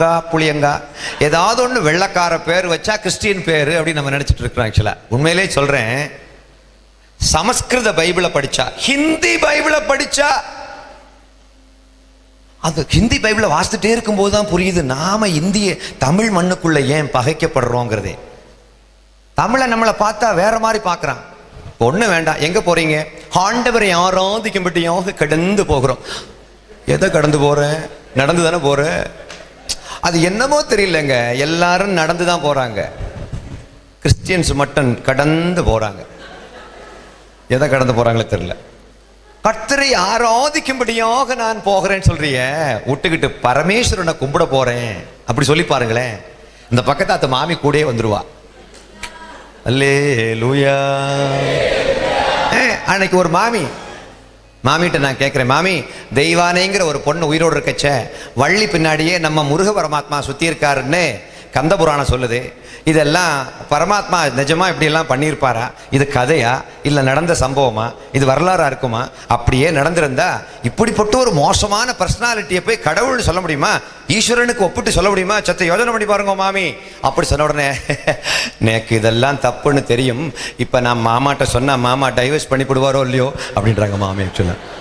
புளியங்கா ஏதாவது ஒன்று வெள்ளக்கார பேர் வச்சா கிறிஸ்டியன் பேர் அப்படின்னு நம்ம நினைச்சிட்டு இருக்கிறோம். ஆக்சுவலா உண்மையிலே சொல்றேன், சமஸ்கிருத பைபிளை படிச்சா ஹிந்தி பைபிளை படிச்சா அது ஹிந்தி பைபிளை வாசித்துட்டே இருக்கும்போது தான் புரியுது நாம இந்திய தமிழ் மண்ணுக்குள்ள ஏன் பகைக்கப்படுறோங்கிறதே. தமிழை நம்மளை பார்த்தா வேற மாதிரி பார்க்கறான். ஒண்ணு வேண்டாம், எங்க போறீங்க? ஆண்டவரை ஆராதிக்கும்படியாக கடந்து போகிறோம். எதை கடந்து போறேன்? நடந்து தானே போறேன். அது என்னமோ தெரியலங்க, எல்லாரும் நடந்து தான் போறாங்க. கிறிஸ்டியன்ஸ் மட்டும் கடந்து போறாங்க. எதை கடந்து போறாங்களே தெரியல. கர்த்தரை ஆராதிக்கும்படியாக நான் போகிறேன்னு சொல்றிய, விட்டுக்கிட்டு பரமேஸ்வரனை கும்பிட போறேன் அப்படி சொல்லி பாருங்களேன். இந்த பக்கத்து மாமி கூடயே வந்துருவா. அல்லேலூயா. அன்னைக்கு ஒரு மாமிகிட்ட நான் கேட்குறேன், மாமி தெய்வானேங்கிற ஒரு பொண்ணு உயிரோடு இருக்கச்ச வள்ளி பின்னாடியே நம்ம முருக பரமாத்மா சுற்றி இருக்காருன்னு கந்த புராணம் சொல்லுது. இதெல்லாம் பரமாத்மா நிஜமா இப்படியெல்லாம் பண்ணியிருப்பாரா? இது கதையா இல்லை நடந்த சம்பவமா? இது வரலாறா இருக்குமா? அப்படியே நடந்திருந்தா இப்படிப்பட்ட ஒரு மோசமான பர்சனாலிட்டியை போய் கடவுள்னு சொல்ல முடியுமா? ஈஸ்வரனுக்கு ஒப்பிட்டு சொல்ல முடியுமா? சத்த யோஜனை பண்ணி பாருங்க மாமி அப்படி சொன்ன உடனே, எனக்கு இதெல்லாம் தப்புன்னு தெரியும், இப்போ நான் மாமாட்ட சொன்னா மாமா டைவர்ஸ் பண்ணி போடுவாரோ இல்லையோ அப்படின்றாங்க மாமி. ஆக்சுவலாக